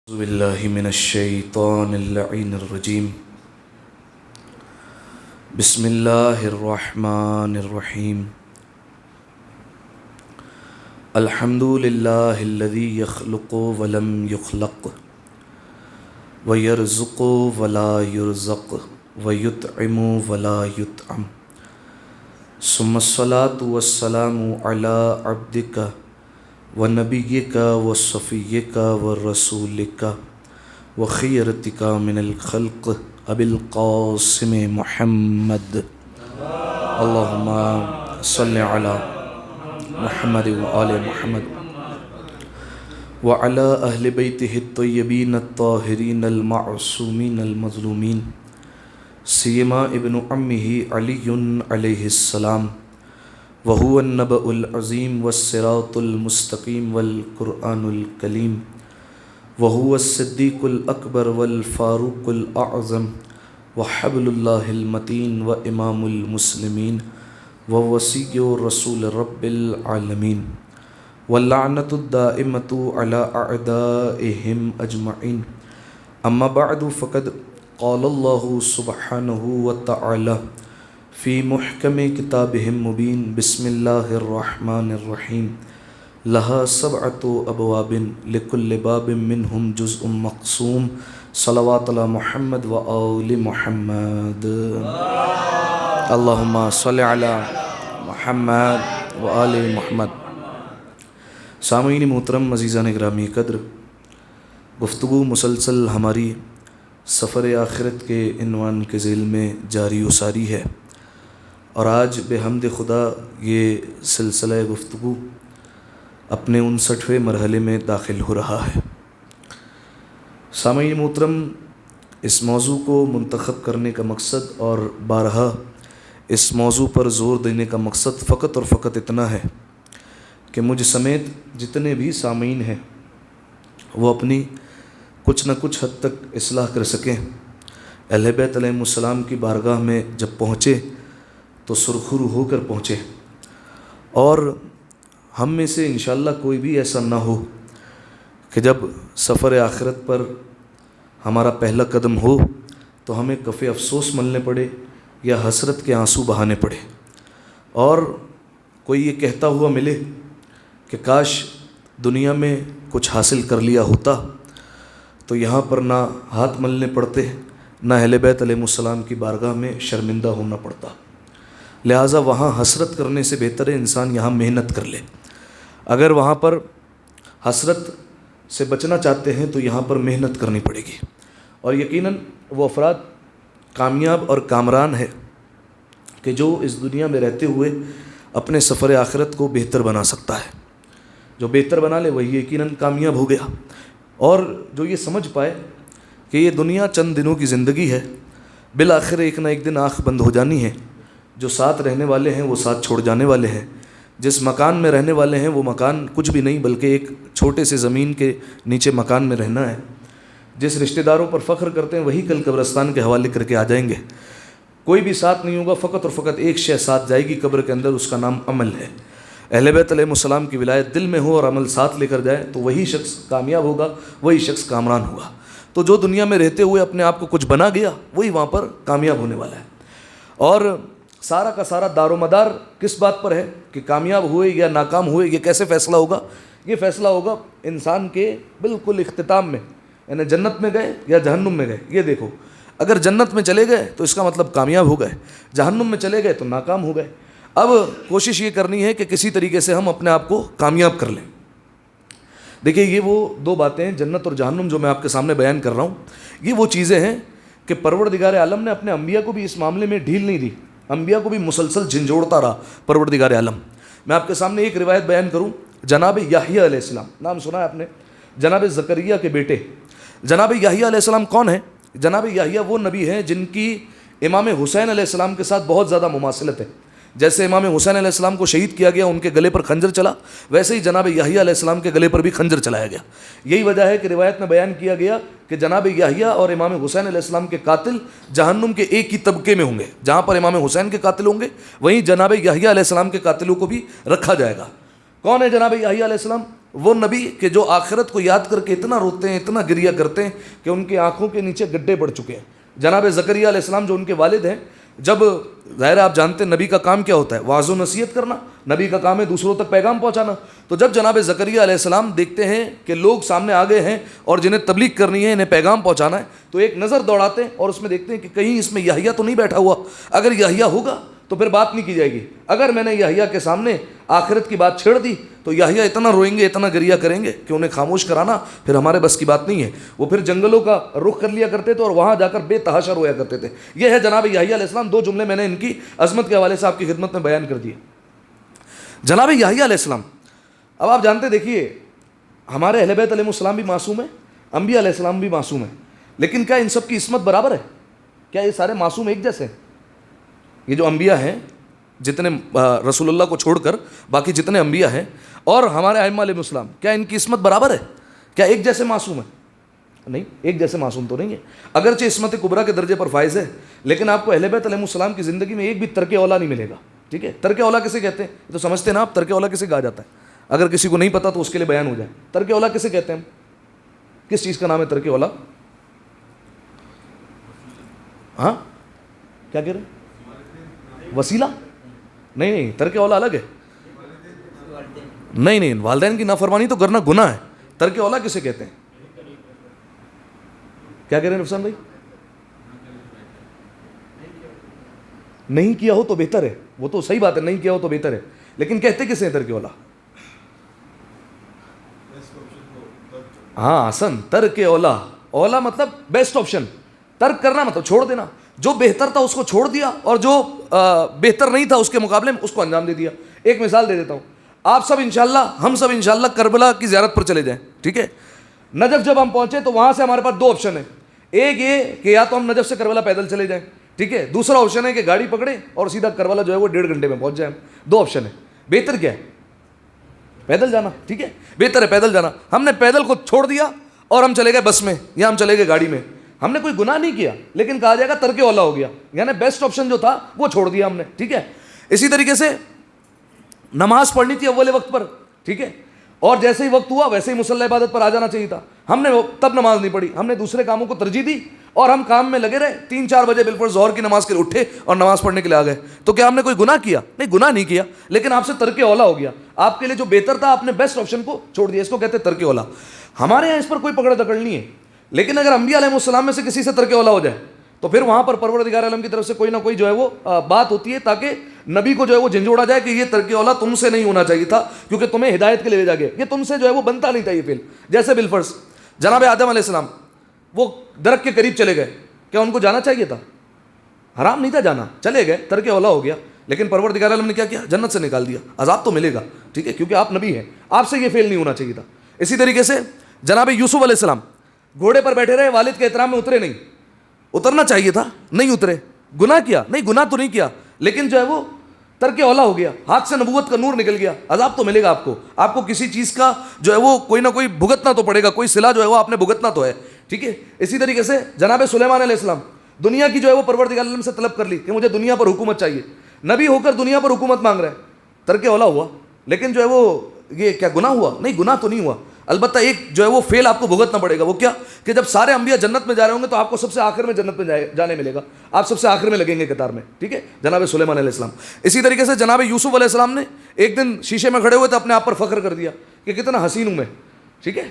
أعوذ بالله من الشيطان اللعين الرجيم. بسم الله الرحمن الرحيم. الحمد لله الذي يخلق ولم يخلق ويرزق ولا يرزق ويطعم ولا يطعم، ثم الصلاة والسلام على عبدك ونبيك وصفيك ورسولك وخيرتك من الخلق أبي القاسم محمد. اللهم صل على محمد وآل محمد وعلى أهل بيته الطيبين الطاهرين المعصومين المظلومين، سيما ابن عمه علي عليه السلام، وهو النبأ العظيم والصراط المستقيم والقرآن الكريم، وهو الصديق الأكبر والفاروق الأعظم وحبل الله المتين وإمام المسلمين ووصي رسول رب العالمين، واللعنة الدائمة على أعدائهم أجمعين. أما بعد، فقد قال الله سبحانه وتعالى في محكم كتابه المبين: بسم الله الرحمن الرحيم. لها 7 أبواب لكل باب منهم جزء مقسوم. صلوات على محمد وآل محمد. اللهم صل على محمد وآل محمد. سامعین محترم، عزیزان گرامی قدر، گفتگو مسلسل ہماری سفر آخرت کے عنوان کے ذیل میں جاری و ساری ہے، اور آج بحمد خدا یہ سلسلہ گفتگو اپنے 59ویں مرحلے میں داخل ہو رہا ہے۔ سامعین محترم، اس موضوع کو منتخب کرنے کا مقصد اور بارہا اس موضوع پر زور دینے کا مقصد فقط اور فقط اتنا ہے کہ مجھ سمیت جتنے بھی سامعین ہیں وہ اپنی کچھ نہ کچھ حد تک اصلاح کر سکیں۔ اہل بیت علیہ السلام کی بارگاہ میں جب پہنچے تو سرخرو ہو کر پہنچے، اور ہم میں سے انشاءاللہ کوئی بھی ایسا نہ ہو کہ جب سفر آخرت پر ہمارا پہلا قدم ہو تو ہمیں کف افسوس ملنے پڑے یا حسرت کے آنسو بہانے پڑے، اور کوئی یہ کہتا ہوا ملے کہ کاش دنیا میں کچھ حاصل کر لیا ہوتا تو یہاں پر نہ ہاتھ ملنے پڑتے، نہ اہل بیت علیہ السلام کی بارگاہ میں شرمندہ ہونا پڑتا۔ لہٰذا وہاں حسرت کرنے سے بہتر ہے انسان یہاں محنت کر لے۔ اگر وہاں پر حسرت سے بچنا چاہتے ہیں تو یہاں پر محنت کرنی پڑے گی، اور یقیناً وہ افراد کامیاب اور کامران ہے کہ جو اس دنیا میں رہتے ہوئے اپنے سفر آخرت کو بہتر بنا سکتا ہے۔ جو بہتر بنا لے وہی یقیناً کامیاب ہو گیا، اور جو یہ سمجھ پائے کہ یہ دنیا چند دنوں کی زندگی ہے، بالآخر ایک نہ ایک دن آنکھ بند ہو جانی ہے۔ جو ساتھ رہنے والے ہیں وہ ساتھ چھوڑ جانے والے ہیں، جس مکان میں رہنے والے ہیں وہ مکان کچھ بھی نہیں بلکہ ایک چھوٹے سے زمین کے نیچے مکان میں رہنا ہے۔ جس رشتہ داروں پر فخر کرتے ہیں وہی کل قبرستان کے حوالے کر کے آ جائیں گے۔ کوئی بھی ساتھ نہیں ہوگا، فقط اور فقط ایک شے ساتھ جائے گی قبر کے اندر، اس کا نام عمل ہے۔ اہل بیت علیہ السلام کی ولایت دل میں ہو اور عمل ساتھ لے کر جائے تو وہی شخص کامیاب ہوگا، وہی شخص کامران ہوگا۔ تو جو دنیا میں رہتے ہوئے اپنے آپ کو کچھ بنا گیا وہی وہاں پر کامیاب ہونے والا ہے۔ اور سارا کا سارا دار و مدار کس بات پر ہے کہ کامیاب ہوئے یا ناکام ہوئے، یہ کیسے فیصلہ ہوگا؟ یہ فیصلہ ہوگا انسان کے بالکل اختتام میں، یعنی جنت میں گئے یا جہنم میں گئے۔ یہ دیکھو، اگر جنت میں چلے گئے تو اس کا مطلب کامیاب ہو گئے، جہنم میں چلے گئے تو ناکام ہو گئے۔ اب کوشش یہ کرنی ہے کہ کسی طریقے سے ہم اپنے آپ کو کامیاب کر لیں۔ دیکھیے، یہ وہ 2 باتیں ہیں، جنت اور جہنم، جو میں آپ کے سامنے بیان کر رہا ہوں، یہ وہ چیزیں ہیں کہ پروردگار عالم نے اپنے انبیاء کو بھی اس معاملے میں ڈھیل نہیں دی، انبیاء کو بھی مسلسل جھنجھوڑتا رہا پروردگار عالم۔ میں آپ کے سامنے ایک روایت بیان کروں، جناب یحییٰ علیہ السلام، نام سنا ہے آپ نے؟ جناب زکریا کے بیٹے جناب یحییٰ علیہ السلام کون ہیں؟ جناب یحییٰ وہ نبی ہیں جن کی امام حسین علیہ السلام کے ساتھ بہت زیادہ مماثلت ہے۔ جیسے امام حسین علیہ السلام کو شہید کیا گیا، ان کے گلے پر خنجر چلا، ویسے ہی جناب یحییٰ علیہ السلام کے گلے پر بھی خنجر چلایا گیا۔ یہی وجہ ہے کہ روایت میں بیان کیا گیا کہ جناب یحییٰ اور امام حسین علیہ السلام کے قاتل جہنم کے ایک ہی طبقے میں ہوں گے۔ جہاں پر امام حسین کے قاتل ہوں گے وہیں جناب یحییٰ علیہ السلام کے قاتلوں کو بھی رکھا جائے گا۔ کون ہے جناب یحییٰ علیہ السلام؟ وہ نبی کہ جو آخرت کو یاد کر کے اتنا روتے ہیں، اتنا گریہ کرتے ہیں کہ ان کی آنکھوں کے نیچے گڈھے پڑ چکے ہیں۔ جناب زکریا علیہ السلام جو ان کے والد ہیں، جب ظاہر آپ جانتے ہیں نبی کا کام کیا ہوتا ہے، واعظ و نصیحت کرنا، نبی کا کام ہے دوسروں تک پیغام پہنچانا۔ تو جب جناب زکریا علیہ السلام دیکھتے ہیں کہ لوگ سامنے آ گئے ہیں اور جنہیں تبلیغ کرنی ہے، انہیں پیغام پہنچانا ہے، تو ایک نظر دوڑاتے ہیں اور اس میں دیکھتے ہیں کہ کہیں اس میں یحییٰ تو نہیں بیٹھا ہوا، اگر یحییٰ ہوگا تو پھر بات نہیں کی جائے گی، اگر میں نے یحییٰ کے سامنے آخرت کی بات چھیڑ دی تو یحییٰ اتنا روئیں گے، اتنا گریہ کریں گے کہ انہیں خاموش کرانا پھر ہمارے بس کی بات نہیں ہے۔ وہ پھر جنگلوں کا رخ کر لیا کرتے تھے اور وہاں جا کر بے تحاشا رویا کرتے تھے۔ یہ ہے جناب یحییٰ علیہ السلام، دو جملے میں نے ان کی عظمت کے حوالے سے آپ کی خدمت میں بیان کر دیے۔ جناب یحییٰ علیہ السلام، اب آپ جانتے دیکھیے ہمارے اہل بیت علیہ السلام بھی معصوم ہیں، انبیاء علیہ السلام بھی معصوم ہیں، لیکن کیا ان سب کی عصمت برابر ہے؟ کیا یہ سارے معصوم ایک جیسے ہیں؟ یہ جو انبیاء ہیں، جتنے رسول اللہ کو چھوڑ کر باقی جتنے انبیاء ہیں اور ہمارے ائمہ علیہ السلام، کیا ان کی عصمت برابر ہے؟ کیا ایک جیسے معصوم ہیں؟ نہیں، ایک جیسے معصوم تو نہیں ہے۔ اگرچہ عصمت کبریٰ کے درجے پر فائز ہے، لیکن آپ کو اہل بیت علیہ السلام کی زندگی میں ایک بھی ترک اولیٰ نہیں ملے گا۔ ٹھیک ہے، ترک اولیٰ کسے کہتے ہیں؟ تو سمجھتے ہیں نا آپ، ترک اولیٰ کسے کہا جاتا ہے؟ اگر کسی کو نہیں پتا تو اس کے لیے بیان ہو جائے، ترک اولیٰ کسے کہتے ہیں؟ کس چیز کا نام ہے ترک اولیٰ؟ ہاں کیا کہہ رہے ہیں؟ وسیلہ؟ نہیں، ترک اولیٰ الگ ہے۔ نہیں، والدین کی نافرمانی تو کرنا گناہ ہے۔ ترک اولیٰ کسے کہتے ہیں؟ کیا کہہ رہے ہیں رفسان بھائی؟ نہیں کیا ہو تو بہتر ہے، وہ تو صحیح بات ہے، نہیں کیا ہو تو بہتر ہے، لیکن کہتے کسے ہیں ترک اولیٰ؟ ہاں حسن، ترک اولیٰ، اولیٰ مطلب بیسٹ آپشن، ترک کرنا مطلب چھوڑ دینا، جو بہتر تھا اس کو چھوڑ دیا اور جو بہتر نہیں تھا اس کے مقابلے میں اس کو انجام دے دیا۔ ایک مثال دے دیتا ہوں، آپ سب انشاءاللہ، ہم سب انشاءاللہ کربلا کی زیارت پر چلے جائیں، ٹھیک ہے؟ نجف جب ہم پہنچے تو وہاں سے ہمارے پاس دو آپشن ہیں، ایک یہ کہ یا تو ہم نجف سے کربلا پیدل چلے جائیں، ٹھیک ہے، دوسرا آپشن ہے کہ گاڑی پکڑیں اور سیدھا کربلا جو ہے وہ 1.5 گھنٹے میں پہنچ جائیں۔ دو آپشن ہے، بہتر کیا ہے؟ پیدل جانا، ٹھیک ہے، بہتر ہے پیدل جانا۔ ہم نے پیدل کو چھوڑ دیا اور ہم چلے گئے بس میں یا ہم چلے گئے گاڑی میں، ہم نے کوئی گناہ نہیں کیا، لیکن کہا جائے گا ترک اولیٰ ہو گیا، یعنی بیسٹ آپشن جو تھا وہ چھوڑ دیا ہم نے، ٹھیک ہے۔ اسی طریقے سے نماز پڑھنی تھی اول وقت پر، ٹھیک ہے، اور جیسے ہی وقت ہوا ویسے ہی مصلی عبادت پر آ جانا چاہیے تھا، ہم نے تب نماز نہیں پڑھی، ہم نے دوسرے کاموں کو ترجیح دی اور ہم کام میں لگے رہے، 3-4 بجے بالکل ظہر کی نماز کے لیے اٹھے اور نماز پڑھنے کے لیے آ گئے۔ تو کیا ہم نے کوئی گناہ کیا؟ نہیں، گناہ نہیں کیا، لیکن آپ سے ترک اولیٰ ہو گیا، آپ کے لیے جو بہتر تھا آپ نے بیسٹ آپشن کو چھوڑ دیا، اس کو کہتے ہیں ترک اولیٰ۔ ہمارے یہاں اس پر کوئی پکڑ دکڑ نہیں ہے، لیکن اگر انبیاء علیہ السلام میں سے کسی سے ترک اولیٰ ہو جائے تو پھر وہاں پر پروردگار عالم کی طرف سے کوئی نہ کوئی جو ہے وہ بات ہوتی ہے تاکہ نبی کو جو ہے وہ جھنجھوڑا جائے کہ یہ ترک اولیٰ تم سے نہیں ہونا چاہیے تھا، کیونکہ تمہیں ہدایت کے لیے بھیجا گیا، یہ تم سے جو ہے وہ بنتا نہیں تھا یہ فعل۔ جیسے بالفرض جناب آدم علیہ السلام وہ درخت کے قریب چلے گئے، کیا ان کو جانا چاہیے تھا؟ حرام نہیں تھا جانا، چلے گئے، ترک اولیٰ ہو گیا، لیکن پروردگار عالم نے کیا کیا؟ جنت سے نکال دیا، عذاب تو ملے گا، ٹھیک ہے، کیونکہ آپ نبی ہیں، آپ سے یہ فعل نہیں ہونا چاہیے تھا۔ اسی طریقے سے جناب یوسف علیہ السلام گھوڑے پر بیٹھے رہے، والد کے احترام میں اترے نہیں، اترنا چاہیے تھا، نہیں اترے، گناہ کیا؟ نہیں، گناہ تو نہیں کیا، لیکن جو ہے وہ ترک اولیٰ ہو گیا، ہاتھ سے نبوت کا نور نکل گیا، عذاب تو ملے گا آپ کو کسی چیز کا جو ہے وہ کوئی نہ کوئی بھگتنا تو پڑے گا، کوئی صلہ جو ہے وہ آپ نے بھگتنا تو ہے، ٹھیک ہے۔ اسی طریقے سے جناب سلیمان علیہ السلام دنیا کی جو ہے وہ پروردگار عالم سے طلب کر لی کہ مجھے دنیا پر حکومت چاہیے، نبی ہو کر دنیا پر حکومت مانگ رہے ہیں، ترک اولیٰ ہوا، لیکن جو ہے وہ یہ کیا گناہ ہوا؟ نہیں، گناہ تو نہیں ہوا، البتہ ایک جو ہے وہ فعل آپ کو بھگتنا پڑے گا، وہ کیا کہ جب سارے انبیاء جنت میں جا رہے ہوں گے تو آپ کو سب سے آخر میں جنت میں جانے ملے گا، آپ سب سے آخر میں لگیں گے قطار میں، ٹھیک ہے، جناب سلیمان علیہ السلام۔ اسی طریقے سے جناب یوسف علیہ السلام نے ایک دن شیشے میں کھڑے ہوئے تو اپنے آپ پر فخر کر دیا کہ کتنا حسین ہوں میں، ٹھیک ہے،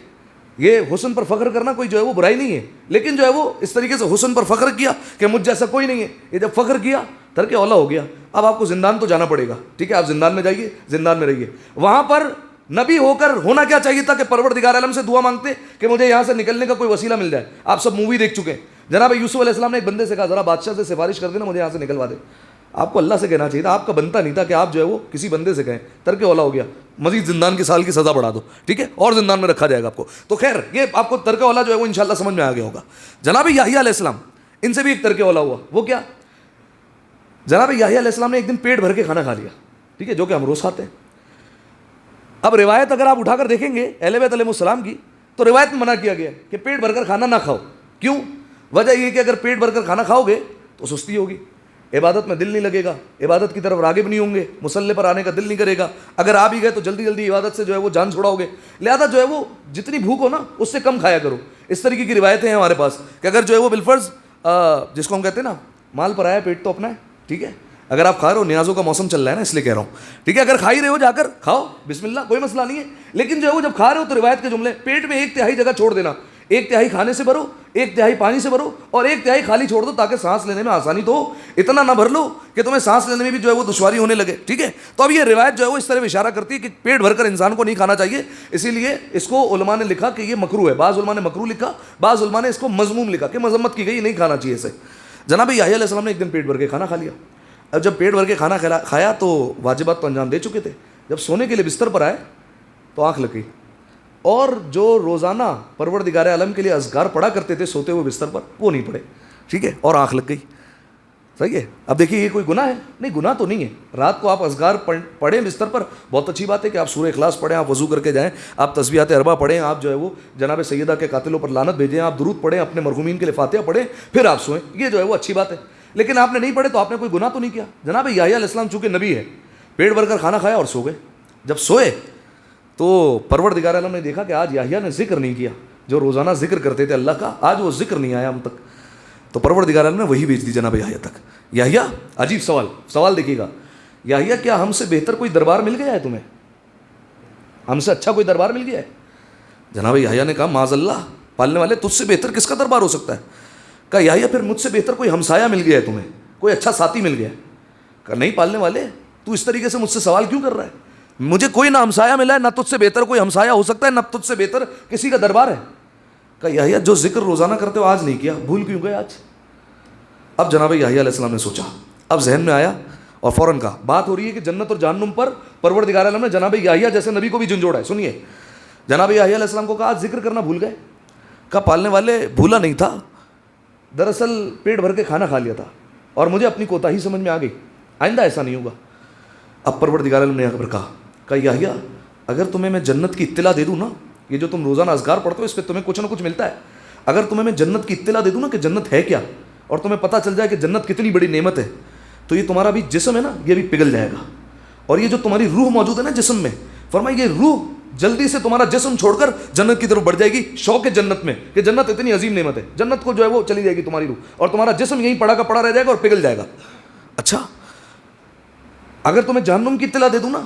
یہ حسن پر فخر کرنا کوئی جو ہے وہ برائی نہیں ہے، لیکن جو ہے وہ اس طریقے سے حسن پر فخر کیا کہ مجھ جیسا کوئی نہیں ہے، یہ جب فخر کیا ترک اولیٰ ہو گیا۔ اب آپ کو زندان تو جانا پڑے گا، ٹھیک ہے، آپ زندان میں جائیے، زندان میں رہیے، وہاں پر نبی ہو کر ہونا کیا چاہیے تھا کہ پروردگار عالم سے دعا مانگتے کہ مجھے یہاں سے نکلنے کا کوئی وسیلہ مل جائے۔ آپ سب مووی دیکھ چکے ہیں، جناب یوسف علیہ السلام نے ایک بندے سے کہا ذرا بادشاہ سے سفارش کر دینا مجھے یہاں سے نکلوا دے، آپ کو اللہ سے کہنا چاہیے تھا، آپ کا بنتا نہیں تھا کہ آپ جو ہے وہ کسی بندے سے کہیں، ترک اولیٰ ہو گیا، مزید زندان کی سال کی سزا بڑھا دو، ٹھیک ہے، اور زندان میں رکھا جائے گا آپ کو۔ تو خیر یہ آپ کو ترک اولیٰ جو ہے وہ انشاءاللہ سمجھ میں آ گیا ہوگا۔ جناب یحییٰ علیہ السلام، ان سے بھی ایک ترک اولیٰ ہوا، وہ کیا؟ جناب یحییٰ علیہ السلام نے ایک دن پیٹ بھر کے کھانا کھا لیا، ٹھیک ہے، جو کہ ہم روز کھاتے ہیں۔ اب روایت اگر آپ اٹھا کر دیکھیں گے اہل بیت علیہ السلام کی تو روایت میں منع کیا گیا کہ پیٹ بھر کر کھانا نہ کھاؤ، کیوں؟ وجہ یہ کہ اگر پیٹ بھر کر کھانا کھاؤ گے تو سستی ہوگی، عبادت میں دل نہیں لگے گا، عبادت کی طرف راغب نہیں ہوں گے، مصلی پر آنے کا دل نہیں کرے گا، اگر آ بھی گئے تو جلدی جلدی عبادت سے جو ہے وہ جان چھوڑاؤ گے، لہذا جو ہے وہ جتنی بھوک ہو نا اس سے کم کھایا کرو۔ اس طریقے کی روایتیں ہیں ہمارے پاس کہ اگر جو ہے وہ بالفرض جس کو ہم کہتے ہیں نا مال پر آیا پیٹ تو اپنا ہے، ٹھیک ہے، اگر آپ کھا رہے ہو، نیازوں کا موسم چل رہا ہے نا اس لیے کہہ رہا ہوں، ٹھیک ہے، اگر کھا ہی رہے ہو جا کر کھاؤ، بسم اللہ، کوئی مسئلہ نہیں ہے، لیکن جو ہے وہ جب کھا رہے ہو تو روایت کے جملے پیٹ میں 1/3 جگہ چھوڑ دینا، 1/3 کھانے سے بھرو، 1/3 پانی سے بھرو اور 1/3 خالی چھوڑ دو تاکہ سانس لینے میں آسانی تو ہو، اتنا نہ بھر لو کہ تمہیں سانس لینے میں بھی جو ہے وہ دشواری ہونے لگے، ٹھیک ہے۔ تو اب یہ روایت جو ہے وہ اس طرح اشارہ کرتی ہے کہ پیٹ بھر کر انسان کو نہیں کھانا چاہیے، اسی لیے اس کو علماء نے لکھا کہ یہ مکروہ ہے، بعض علماء نے مکروہ لکھا، بعض علماء نے اس کو مذموم لکھا کہ مذمت کی گئی، نہیں کھانا چاہیے اسے۔ جناب یحییٰ علیہ السلام نے ایک دن پیٹ بھر کے کھانا کھا لیا، اب جب پیٹ بھر کے کھانا کھایا تو واجبات تو انجام دے چکے تھے، جب سونے کے لیے بستر پر آئے تو آنکھ لگ گئی، اور جو روزانہ پروردگار عالم کے لیے اذکار پڑھا کرتے تھے سوتے ہوئے بستر پر وہ نہیں پڑھے، ٹھیک ہے، اور آنکھ لگ گئی، صحیح ہے۔ اب دیکھیے یہ کوئی گناہ ہے؟ نہیں، گناہ تو نہیں ہے، رات کو آپ اذکار پڑھیں بستر پر، بہت اچھی بات ہے کہ آپ سورہ اخلاص پڑھیں، آپ وضو کر کے جائیں، آپ تسبیحات اربع پڑھیں، آپ جو ہے وہ جناب سیدہ کے قاتلوں پر لعنت بھیجیں، آپ درود پڑھیں، اپنے مرحومین کے لیے فاتحہ پڑھیں، پھر آپ سوئیں، یہ جو ہے وہ اچھی بات ہے، لیکن آپ نے نہیں پڑھے تو آپ نے کوئی گناہ تو نہیں کیا۔ جناب یحییٰ علیہ السلام چونکہ نبی ہے، پیٹ بھر کر کھانا کھایا اور سو گئے، جب سوئے تو پروردگار عالم نے دیکھا کہ آج یحییٰ نے ذکر نہیں کیا، جو روزانہ ذکر کرتے تھے اللہ کا، آج وہ ذکر نہیں آیا ہم تک، تو پروردگار عالم نے وہی بھیج دی جناب یحییٰ تک۔ یحییٰ، عجیب سوال دیکھیے گا، یحییٰ کیا ہم سے بہتر کوئی دربار مل گیا ہے تمہیں؟ ہم سے اچھا کوئی دربار مل گیا ہے؟ جناب یحییٰ نے کہا معاذ اللہ، پالنے والے تجھ سے بہتر کس کا دربار ہو سکتا ہے؟ کہا یحییٰ پھر مجھ سے بہتر کوئی ہمسایہ مل گیا ہے تمہیں، کوئی اچھا ساتھی مل گیا ہے؟ کہا نہیں پالنے والے، تو اس طریقے سے مجھ سے سوال کیوں کر رہا ہے؟ مجھے کوئی نہ ہمسایہ ملا ہے، نہ تجھ سے بہتر کوئی ہمسایہ ہو سکتا ہے، نہ تجھ سے بہتر کسی کا دربار ہے۔ کہا یحییٰ جو ذکر روزانہ کرتے ہو آج نہیں کیا، بھول کیوں گئے آج؟ اب جناب یحییٰ علیہ السلام نے سوچا، اب ذہن میں آیا اور فوراً کہا، بات ہو رہی ہے کہ جنت اور جہنم پر پروردگار عالم نے جناب یحییٰ جیسے نبی کو بھی جھنجھوڑا ہے، سنیے، جناب یحییٰ علیہ السلام کو کہا آج ذکر کرنا بھول گئے؟ کہا پالنے والے بھولا نہیں تھا، دراصل پیٹ بھر کے کھانا کھا لیا تھا اور مجھے اپنی کوتاہی سمجھ میں آ گئی، آئندہ ایسا نہیں ہوگا۔ اب پروردگار عالم نے یہاں پر کہا یحییٰ اگر تمہیں میں جنت کی اطلاع دے دوں نا، یہ جو تم روزانہ اذکار پڑھتے ہو اس پہ تمہیں کچھ نہ کچھ ملتا ہے، اگر تمہیں میں جنت کی اطلاع دے دوں نا کہ جنت ہے کیا، اور تمہیں پتہ چل جائے کہ جنت کتنی بڑی نعمت ہے، تو یہ تمہارا بھی جسم ہے نا یہ بھی پگھل جائے گا، اور یہ جو تمہاری روح موجود ہے نا جسم میں، فرمایا یہ روح جلدی سے تمہارا جسم چھوڑ کر جنت کی طرف بڑھ جائے گی، شوق جنت میں کہ جنت اتنی عظیم نعمت ہے، جنت کو جو ہے وہ چلی جائے گی تمہاری روح، اور تمہارا جسم یہیں پڑا کا پڑا رہ جائے گا اور پگھل جائے گا۔ اچھا اگر تمہیں جہنم کی اطلاع دے دوں نا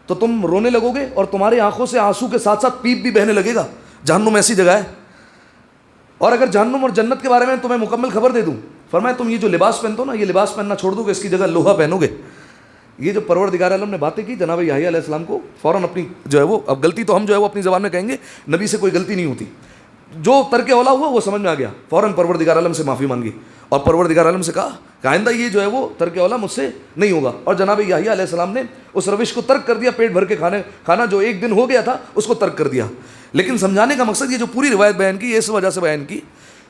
تو تم رونے لگو گے اور تمہاری آنکھوں سے آنسو کے ساتھ ساتھ پیپ بھی بہنے لگے گا، جہنم ایسی جگہ ہے۔ اور اگر جہنم اور جنت کے بارے میں تمہیں مکمل خبر دے دوں، فرمایا تم یہ جو لباس پہنتے ہو نا یہ لباس پہننا چھوڑ دو گے، اس کی جگہ لوہا پہنو گے۔ یہ جو پروردگار عالم نے باتیں کی جناب یحییٰ علیہ السلام کو فوراً اپنی جو ہے وہ، اب غلطی تو ہم جو ہے وہ اپنی زبان میں کہیں گے، نبی سے کوئی غلطی نہیں ہوتی، جو ترک اولا ہوا وہ سمجھ میں آ گیا، فوراً پروردگار عالم سے معافی مانگی اور پروردگار عالم سے کہا کہ آئندہ یہ جو ہے وہ ترک اولا مجھ سے نہیں ہوگا، اور جناب یحییٰ علیہ السلام نے اس روش کو ترک کر دیا، پیٹ بھر کے کھانا جو ایک دن ہو گیا تھا اس کو ترک کر دیا۔ لیکن سمجھانے کا مقصد یہ جو پوری روایت بیان کی یہ اس وجہ سے بیان کی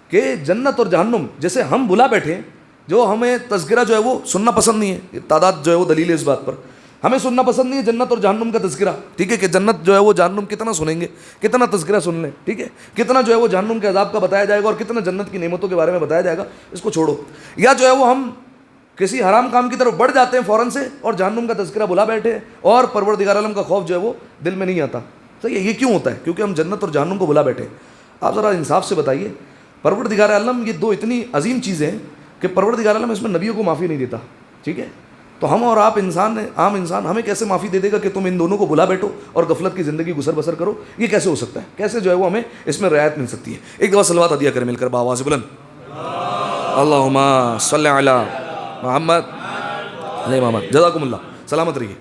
کہ جنت اور جہنم جیسے ہم بھلا بیٹھے ہیں، جو ہمیں تذکرہ جو ہے وہ سننا پسند نہیں ہے، تعداد جو ہے وہ دلیل ہے اس بات پر، ہمیں سننا پسند نہیں ہے جنت اور جہنم کا تذکرہ، ٹھیک ہے، کہ جنت جو ہے وہ جہنم کتنا سنیں گے، کتنا تذکرہ سن لیں، ٹھیک ہے، کتنا جو ہے وہ جہنم کے عذاب کا بتایا جائے گا اور کتنا جنت کی نعمتوں کے بارے میں بتایا جائے گا، اس کو چھوڑو۔ یا جو ہے وہ ہم کسی حرام کام کی طرف بڑھ جاتے ہیں فوراً سے اور جہنم کا تذکرہ بھلا بیٹھے اور پروردگار عالم کا خوف جو ہے وہ دل میں نہیں آتا، صحیح ہے، یہ کیوں ہوتا ہے؟ کیونکہ ہم جنت اور جہنم کو بھلا بیٹھے۔ آپ ذرا انصاف سے بتائیے، پروردگار عالم یہ دو اتنی عظیم چیزیں ہیں کہ پروردگار عالم اس میں نبیوں کو معافی نہیں دیتا، ٹھیک ہے، تو ہم اور آپ انسان ہیں، عام انسان، ہمیں کیسے معافی دے دے گا کہ تم ان دونوں کو بھلا بیٹھو اور غفلت کی زندگی گزر بسر کرو؟ یہ کیسے ہو سکتا ہے؟ کیسے جو ہے وہ ہمیں اس میں رعایت مل سکتی ہے؟ ایک دفعہ صلوات عطیہ کریں مل کر بآواز بلند، اللہم صلی علی محمد علیہ محمد، جزاکم اللہ، سلامت رہیے۔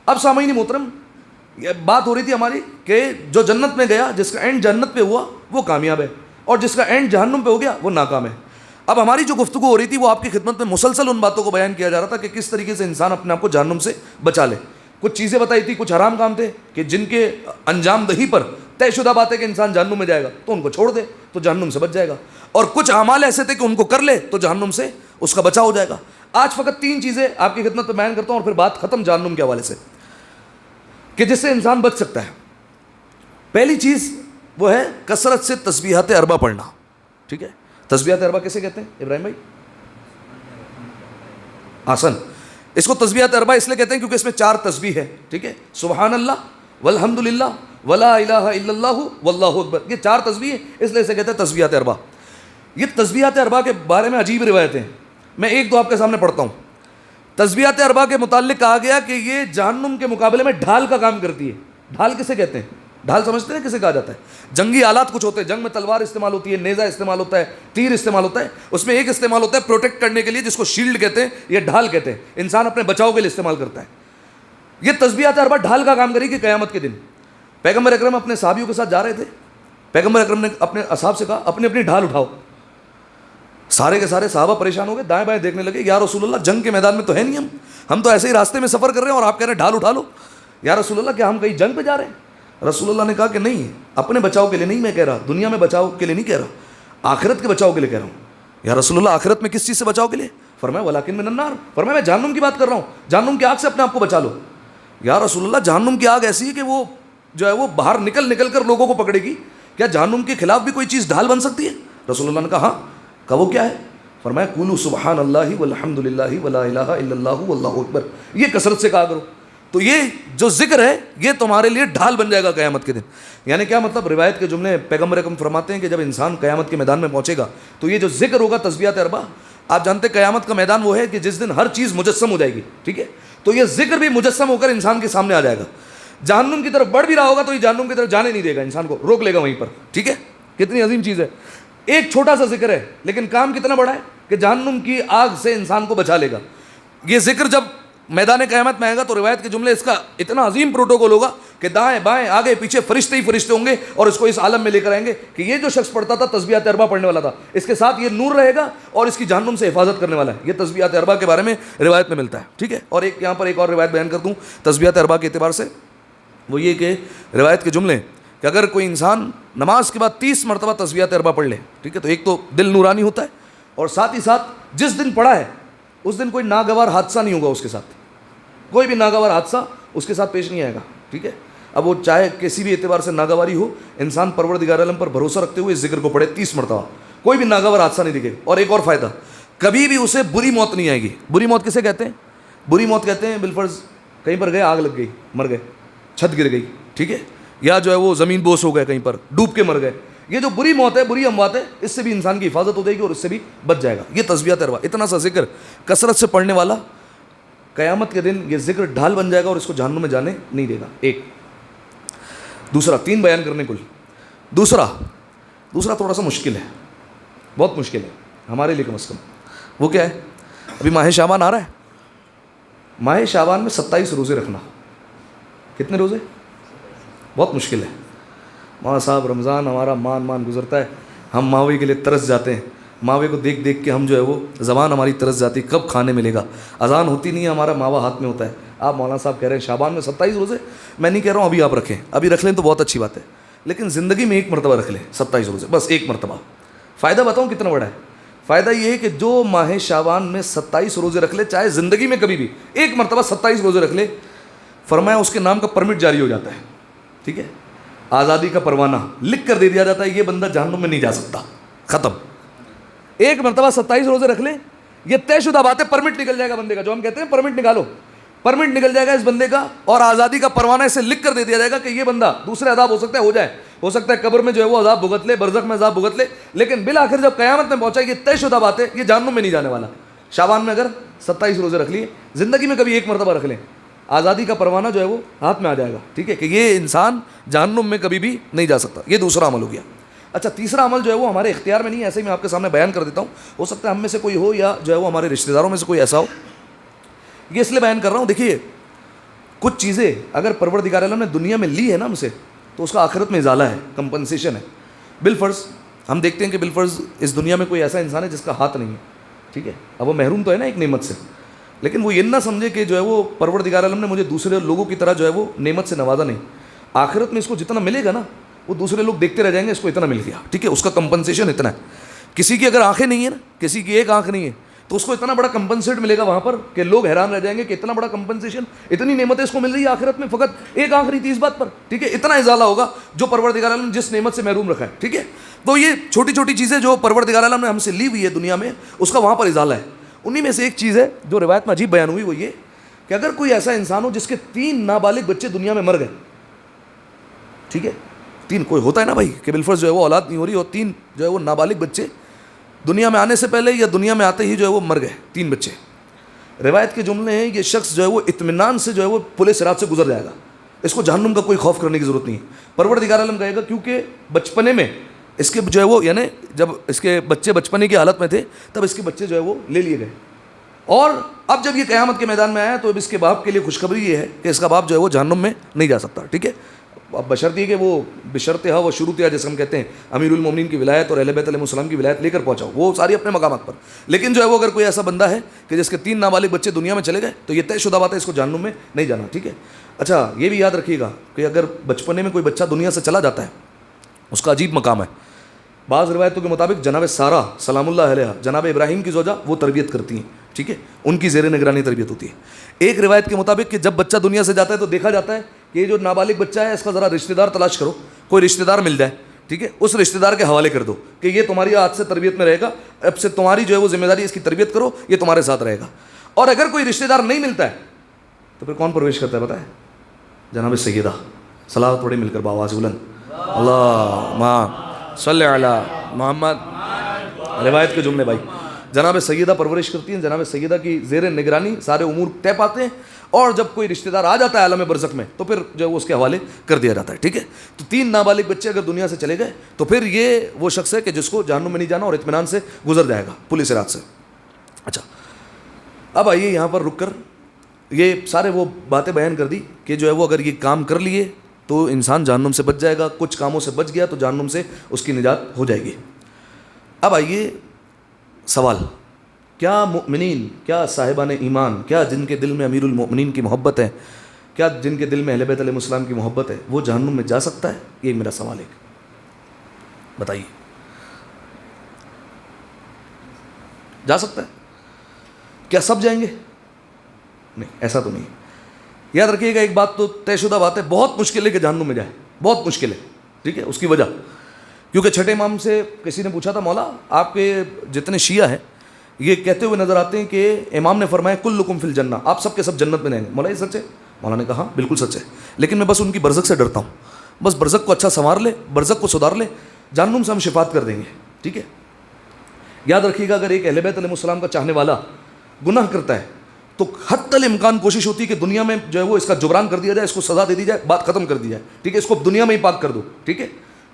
اب سامعین محترم، یہ بات ہو رہی تھی ہماری کہ جو جنت میں گیا، جس کا اینڈ جنت پہ ہوا وہ کامیاب ہے، اور جس کا اینڈ جہنم پہ ہو گیا وہ ناکام ہے۔ اب ہماری جو گفتگو ہو رہی تھی وہ آپ کی خدمت میں مسلسل ان باتوں کو بیان کیا جا رہا تھا کہ کس طریقے سے انسان اپنے آپ کو جہنم سے بچا لے۔ کچھ چیزیں بتائی تھی، کچھ حرام کام تھے کہ جن کے انجام دہی پر طے شدہ بات ہے کہ انسان جہنم میں جائے گا، تو ان کو چھوڑ دے تو جہنم سے بچ جائے گا، اور کچھ اعمال ایسے تھے کہ ان کو کر لے تو جہنم سے اس کا بچاؤ ہو جائے گا۔ آج فقط 3 چیزیں آپ کی خدمت میں بیان کرتا ہوں اور پھر بات ختم جہنم کے حوالے سے، کہ جس سے انسان بچ سکتا ہے۔ پہلی چیز وہ ہے کثرت سے تسبیحات اربع پڑھنا، ٹھیک ہے۔ تسبیحات اربع کیسے کہتے ہیں ابراہیم بھائی؟ آسن. اس کو تسبیحات اربع اس لیے کہتے ہیں کیونکہ اس میں 4 تسبیح ہے. ٹھیک ہے, سبحان اللہ والحمد للہ ولا الہ الا اللہ واللہ اکبر, یہ 4 تسبیح اس لیے اسے کہتے ہیں تسبیحات اربع. یہ تسبیحات اربع کے بارے میں عجیب روایتیں ہیں, میں ایک دو آپ کے سامنے پڑھتا ہوں. تسبیحات اربع کے متعلق کہا گیا کہ یہ جہنم کے مقابلے میں ڈھال کا کام کرتی ہے. ڈھال کسے کہتے ہیں؟ ڈھال سمجھتے ہیں کسے کہا جاتا ہے؟ جنگی آلات کچھ ہوتے ہیں, جنگ میں تلوار استعمال ہوتی ہے, نیزہ استعمال ہوتا ہے, تیر استعمال ہوتا ہے. اس میں ایک استعمال ہوتا ہے پروٹیکٹ کرنے کے لیے جس کو شیلڈ کہتے ہیں, یہ ڈھال کہتے ہیں. انسان اپنے بچاؤ کے لیے استعمال کرتا ہے. یہ تسبیحات اربع ڈھال کا کام کرے گی قیامت کے دن. پیغمبر اکرم اپنے صحابیوں کے ساتھ جا رہے تھے. پیغمبر اکرم نے اپنے اصحاب سے کہا اپنی اپنی ڈھال اٹھاؤ. سارے کے سارے صحابہ پریشان ہو گئے, دائیں بائیں دیکھنے لگے. یا رسول اللہ جنگ کے میدان میں تو ہے نہیں, ہم تو ایسے ہی راستے میں سفر کر رہے ہیں اور آپ کہہ رہے ہیں ڈھال اٹھا لو. یا رسول اللہ کیا ہم کہیں جنگ پہ جا رہے ہیں؟ رسول اللہ نے کہا کہ نہیں, اپنے بچاؤ کے لیے نہیں میں کہہ رہا, دنیا میں بچاؤ کے لیے نہیں کہہ رہا, آخرت کے بچاؤ کے لیے کہہ رہا ہوں. یا رسول اللہ آخرت میں کس چیز سے بچاؤ کے لیے؟ فرمایا ولاکن من النار, فرمایا میں جہنم کی بات کر رہا ہوں, جہنم کی آگ سے اپنے آپ کو بچا لو. یا رسول اللہ جہنم کی آگ ایسی ہے کہ وہ جو ہے وہ باہر نکل کر لوگوں کو پکڑے گی, کیا جہنم کے خلاف بھی کوئی چیز ڈھال بن سکتی ہے؟ رسول اللہ نے کہا ہاں. کہا وہ کیا ہے؟ فرمایا قولوا سبحان اللہ والحمد للہ ولا الہ الا اللہ واللہ اکبر, یہ کثرت سے کہا کرو. تو یہ جو ذکر ہے یہ تمہارے لیے ڈھال بن جائے گا قیامت کے دن. یعنی کیا مطلب؟ روایت کے جملے پیغمبر اکرم فرماتے ہیں کہ جب انسان قیامت کے میدان میں پہنچے گا تو یہ جو ذکر ہوگا تسبیحات اربع, آپ جانتے ہیں قیامت کا میدان وہ ہے کہ جس دن ہر چیز مجسم ہو جائے گی. ٹھیک ہے, تو یہ ذکر بھی مجسم ہو کر انسان کے سامنے آ جائے گا. جہنم کی طرف بڑھ بھی رہا ہوگا تو یہ جہنم کی طرف جانے نہیں دے گا, انسان کو روک لے گا وہیں پر. ٹھیک ہے, کتنی عظیم چیز ہے. ایک چھوٹا سا ذکر ہے لیکن کام کتنا بڑا ہے کہ جہنم کی آگ سے انسان کو بچا لے گا. یہ ذکر جب میدان قیامت میں آئے گا تو روایت کے جملے اس کا اتنا عظیم پروٹوکول ہوگا کہ دائیں بائیں آگے پیچھے فرشتے ہی فرشتے ہوں گے اور اس کو اس عالم میں لے کر آئیں گے کہ یہ جو شخص پڑھتا تھا تسبیحات اربع پڑھنے والا تھا, اس کے ساتھ یہ نور رہے گا اور اس کی جہنم سے حفاظت کرنے والا ہے. یہ تسبیحات اربع کے بارے میں روایت میں ملتا ہے. ٹھیک ہے, اور ایک یہاں پر ایک اور روایت بیان کر دوں تسبیحات اربع کے اعتبار سے, وہ یہ کہ روایت کے جملے کہ اگر کوئی انسان نماز کے بعد 30 مرتبہ تسبیحات اربع پڑھ لے, ٹھیک ہے, تو ایک تو دل نورانی ہوتا ہے اور ساتھ ہی ساتھ جس دن پڑھا ہے اس دن کوئی ناگوار حادثہ نہیں ہوگا اس کے ساتھ, کوئی بھی ناگوار حادثہ اس کے ساتھ پیش نہیں آئے گا. ٹھیک ہے, اب وہ چاہے کسی بھی اعتبار سے ناگواری ہو, انسان پروردگار عالم پر بھروسہ رکھتے ہوئے اس ذکر کو پڑھے 30 مرتبہ, کوئی بھی ناگوار حادثہ نہیں دکھے. اور ایک اور فائدہ, کبھی بھی اسے بری موت نہیں آئے گی. بری موت کسے کہتے ہیں؟ بری موت کہتے ہیں بالفرض کہیں پر گئے, آگ لگ گئی, مر گئے, چھت گر گئی, ٹھیک ہے, یا جو ہے وہ زمین بوس ہو گئے, کہیں پر ڈوب کے مر گئے. یہ جو بری موت ہے, بری اموات ہے, اس سے بھی انسان کی حفاظت ہو جائے گی اور اس سے بھی بچ جائے گا. یہ تسبیحات اربع, اتنا سا ذکر کثرت سے پڑھنے والا قیامت کے دن یہ ذکر ڈھال بن جائے گا اور اس کو جہنم میں جانے نہیں دے گا. ایک دوسرا 3 بیان کرنے کل. دوسرا تھوڑا سا مشکل ہے, بہت مشکل ہے ہمارے لیے کم از کم. وہ کیا ہے؟ ابھی ماہ شعبان آ رہا ہے, ماہ شعبان میں 27 روزے رکھنا. کتنے روزے؟ بہت مشکل ہے. مولانا صاحب رمضان ہمارا مان گزرتا ہے, ہم ماوی کے لیے ترس جاتے ہیں, ماوے کو دیکھ دیکھ کے ہم جو ہے وہ زبان ہماری ترس جاتی, کب کھانے ملے گا. اذان ہوتی نہیں ہے, ہمارا ماوا ہاتھ میں ہوتا ہے. آپ مولانا صاحب کہہ رہے ہیں شعبان میں 27 روزے, میں نہیں کہہ رہا ہوں ابھی آپ رکھیں, ابھی رکھ لیں تو بہت اچھی بات ہے, لیکن زندگی میں ایک مرتبہ رکھ لیں 27 روزے, بس ایک مرتبہ. فائدہ بتاؤں کتنا بڑا ہے. فائدہ یہ ہے کہ جو ماہ شعبان میں 27 روزے رکھ لے, چاہے زندگی میں کبھی بھی ایک مرتبہ 27 روزے رکھ لے, فرمایا اس کے نام کا پرمٹ جاری ہو جاتا ہے. ٹھیک ہے, آزادی کا پروانہ لکھ کر دے دیا جاتا ہے, یہ بندہ جہنم میں نہیں جا سکتا, ختم. ایک مرتبہ 27 روزے رکھ لیں, یہ طے شدہ بات ہے, پرمٹ نکل جائے گا بندے کا. جو ہم کہتے ہیں پرمٹ نکالو, پرمٹ نکل جائے گا اس بندے کا, اور آزادی کا پروانہ اسے لکھ کر دے دیا جائے گا کہ یہ بندہ دوسرے عذاب ہو سکتا ہے ہو جائے, ہو سکتا ہے قبر میں جو ہے وہ عذاب بھگت لے, برزخ میں عذاب بھگت لے, لیکن بالآخر جب قیامت میں پہنچا, یہ طے شدہ بات ہے, یہ جہنم میں نہیں جانے والا. شعبان میں اگر 27 روزے رکھ لیے, زندگی میں کبھی ایک مرتبہ رکھ لیں, آزادی کا پروانہ جو ہے وہ ہاتھ میں آ جائے گا. ٹھیک ہے, کہ یہ انسان جہنم میں کبھی بھی نہیں جا سکتا. یہ دوسرا عمل ہو گیا. اچھا, تیسرا عمل جو ہے وہ ہمارے اختیار میں نہیں ہے, ایسے ہی میں آپ کے سامنے بیان کر دیتا ہوں, ہو سکتا ہے ہم میں سے کوئی ہو یا جو ہے وہ ہمارے رشتہ داروں میں سے کوئی ایسا ہو. یہ اس لیے بیان کر رہا ہوں, دیکھیے کچھ چیزیں اگر پروردگار عالم نے دنیا میں لی ہے نا ہم سے, تو اس کا آخرت میں ازالہ ہے, کمپنسیشن ہے. بالفرض ہم دیکھتے ہیں کہ بالفرض اس دنیا میں کوئی ایسا انسان ہے جس کا ہاتھ نہیں ہے, ٹھیک ہے, اب وہ محروم تو ہے نا ایک نعمت سے, لیکن وہ یہ نہ سمجھے کہ جو ہے وہ پروردگار عالم نے مجھے دوسرے لوگوں کی طرح جو ہے وہ نعمت سے نوازا نہیں. آخرت میں اس کو جتنا ملے گا نا, وہ دوسرے لوگ دیکھتے رہ جائیں گے اس کو اتنا مل گیا. ٹھیک ہے, اس کا کمپنسیشن اتنا ہے. کسی کی اگر آنکھیں نہیں ہیں نا, کسی کی ایک آنکھ نہیں ہے, تو اس کو اتنا بڑا کمپنسیٹ ملے گا وہاں پر کہ لوگ حیران رہ جائیں گے کہ اتنا بڑا کمپنسیشن, اتنی نعمتیں اس کو مل رہی ہے آخرت میں, فقط ایک آنکھ نہیں تھی اس بات پر. ٹھیک ہے, اتنا ازالہ ہوگا جو پروردگار عالم نے جس نعمت سے محروم رکھا ہے. ٹھیک ہے, تو یہ چھوٹی چھوٹی چیزیں جو پروردگار عالم نے ہم سے لی ہوئی ہے دنیا میں, اس کا وہاں پر ازالہ ہے. انہی میں سے ایک چیز ہے جو روایت میں عجیب بیان ہوئی، وہ یہ کہ اگر کوئی ایسا انسان ہو جس کے 3 نابالغ بچے دنیا میں مر گئے، ٹھیک ہے، 3 کوئی ہوتا ہے نا بھائی کہ بالفرض جو ہے وہ اولاد نہیں ہو رہی، اور 3 جو ہے وہ نابالغ بچے دنیا میں آنے سے پہلے یا دنیا میں آتے ہی جو ہے وہ مر گئے، 3 بچے. روایت کے جملے ہیں یہ شخص جو ہے وہ اطمینان سے جو ہے وہ پل صراط سے گزر جائے گا، اس کو جہنم کا کوئی خوف کرنے کی ضرورت نہیں ہے. پروردگار عالم کہے گا کیونکہ بچپنے میں اس کے جو ہے وہ، یعنی جب اس کے بچے بچپنے کی حالت میں تھے تب اس کے بچے جو ہے وہ لے لیے گئے، اور اب جب یہ قیامت کے میدان میں آیا تو اب اس کے باپ کے لیے خوشخبری یہ ہے کہ اس کا باپ جو ہے وہ جہنم میں نہیں جا سکتا. ٹھیک ہے، اب بشرط یہ کہ وہ بشرط وہ شروط جیسے ہم کہتے ہیں امیر المومنین کی ولایت اور اہل بیت علیہ السلام کی ولایت لے کر پہنچاؤ، وہ ساری اپنے مقامات پر. لیکن جو ہے وہ اگر کوئی ایسا بندہ ہے کہ جس کے 3 نابالغ بچے دنیا میں چلے گئے تو یہ طے شدہ بات ہے، اس کو جہنم میں نہیں جانا. ٹھیک ہے. اچھا یہ بھی یاد رکھیے گا کہ اگر بچپنے میں کوئی بچہ دنیا سے چلا جاتا ہے اس کا عجیب مقام ہے. بعض روایتوں کے مطابق جناب سارہ سلام اللہ علیہ، جناب ابراہیم کی زوجہ، وہ تربیت کرتی ہیں. ٹھیک ہے، ان کی زیر نگرانی تربیت ہوتی ہے. ایک روایت کے مطابق کہ جب بچہ دنیا سے جاتا ہے تو دیکھا جاتا ہے کہ یہ جو نابالغ بچہ ہے اس کا ذرا رشتہ دار تلاش کرو، کوئی رشتہ دار مل جائے، ٹھیک ہے، اس رشتہ دار کے حوالے کر دو کہ یہ تمہاری آج سے تربیت میں رہے گا، اب سے تمہاری جو ہے وہ ذمہ داری اس کی تربیت کرو، یہ تمہارے ساتھ رہے گا. اور اگر کوئی رشتہ دار نہیں ملتا ہے تو پھر کون پرویش کرتا ہے پتہ ہے؟ جناب سیدہ، صلوات پڑھیں مل کر بآواز بلند، اللہم صلی علی محمد. روایت کے جملے بھائی، جناب سیدہ پرورش کرتی ہیں، جناب سیدہ کی زیر نگرانی سارے امور طے پاتے ہیں، اور جب کوئی رشتہ دار آ جاتا ہے عالم برزخ میں تو پھر جو ہے وہ اس کے حوالے کر دیا جاتا ہے. ٹھیک ہے، تو 3 نابالغ بچے اگر دنیا سے چلے گئے تو پھر یہ وہ شخص ہے کہ جس کو جہنم میں نہیں جانا اور اطمینان سے گزر جائے گا پل صراط سے. اچھا اب آئیے یہاں پر رک کر یہ سارے وہ باتیں بیان کر دی کہ جو ہے وہ اگر یہ کام کر لیے تو انسان جہنم سے بچ جائے گا، کچھ کاموں سے بچ گیا تو جہنم سے اس کی نجات ہو جائے گی. اب آئیے سوال، کیا مؤمنین، کیا صاحبان ایمان، کیا جن کے دل میں امیر المؤمنین کی محبت ہے، کیا جن کے دل میں اہل بیت علیہ السلام کی محبت ہے، وہ جہنم میں جا سکتا ہے؟ یہ میرا سوال ہے، بتائیے. جا سکتا ہے؟ کیا سب جائیں گے؟ نہیں، ایسا تو نہیں. یاد رکھیے گا ایک بات تو طے شدہ بات ہے، بہت مشکل ہے کہ جہنم میں جائے، بہت مشکل ہے. ٹھیک ہے، اس کی وجہ کیونکہ چھٹے امام سے کسی نے پوچھا تھا مولا آپ کے جتنے شیعہ ہیں یہ کہتے ہوئے نظر آتے ہیں کہ امام نے فرمایا کلکم فی الجنہ، آپ سب کے سب جنت میں رہیں گے. مولا یہ سچ ہے؟ مولا نے کہا ہاں بالکل سچ ہے، لیکن میں بس ان کی برزخ سے ڈرتا ہوں، بس برزخ کو اچھا سنوار لے، برزخ کو سدھار لے، جہنم سے ہم شفاعت کر دیں گے. ٹھیک ہے. یاد رکھیے گا اگر ایک اہل بیت علیہ السلام کا چاہنے والا گناہ کرتا ہے تو حتی الامکان کوشش ہوتی ہے کہ دنیا میں جو ہے وہ اس کا جبران کر دیا جائے، اس کو سزا دے دی جائے، بات ختم کر دی جائے. ٹھیک ہے، اس کو دنیا میں ہی پاک کر دو. ٹھیک ہے،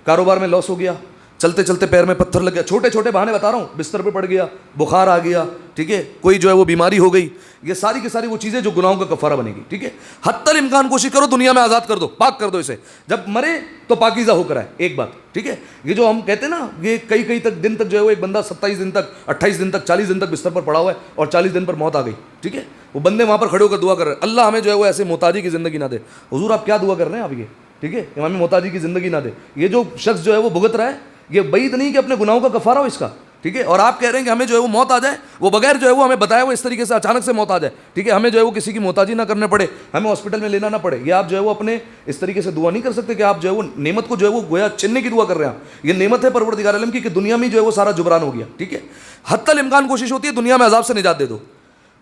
کاروبار میں لاس ہو گیا، چلتے چلتے پیر میں پتھر لگ گیا، چھوٹے چھوٹے بہانے بتا رہا ہوں، بستر پہ پڑ گیا، بخار آ گیا، ٹھیک ہے، کوئی جو ہے وہ بیماری ہو گئی، یہ ساری کی ساری وہ چیزیں جو گناہوں کا کفارہ بنے گی. ٹھیک ہے، حتی الامکان کوشش کرو دنیا میں آزاد کر دو، پاک کر دو اسے، جب مرے تو پاکیزہ ہو کر آئے. ایک بات ٹھیک ہے، یہ جو ہم کہتے ہیں نا یہ کئی دن تک جو ہے وہ ایک بندہ 27 دن تک 28 دن تک 40 دن تک بستر پر پڑا ہوا ہے اور 40 دن پر موت آ گئی. ٹھیک ہے، وہ بندے وہاں پر کھڑے ہو کر دعا کر رہے ہیں اللہ ہمیں جو ہے وہ ایسے محتاجی کی زندگی نہ دے. حضور آپ کیا دعا کر رہے ہیں آپ یہ؟ ٹھیک ہے، امام محتاجی کی زندگی نہ دے. یہ جو شخص جو ہے وہ بھگت رہا ہے یہ بعید نہیں کہ اپنے گناہوں کا کفارہ ہو اس کا. ٹھیک ہے، اور آپ کہہ رہے ہیں کہ ہمیں جو ہے وہ موت آ جائے، وہ بغیر جو ہے وہ ہمیں بتایا وہ اس طریقے سے اچانک سے موت آ جائے. ٹھیک ہے، ہمیں جو ہے وہ کسی کی محتاجی نہ کرنے پڑے، ہمیں ہاسپٹل میں لینا نہ پڑے. یہ آپ جو ہے وہ اپنے اس طریقے سے دعا نہیں کر سکتے کہ آپ جو ہے وہ نعمت کو جو ہے وہ گویا چھیننے کی دعا کر رہے ہیں. یہ نعمت ہے پروردگار عالم کی کہ دنیا میں جو ہے وہ سارا جبران ہو گیا. ٹھیک ہے، حتی الامکان کوشش ہوتی ہے دنیا میں عذاب سے نجات دے دو.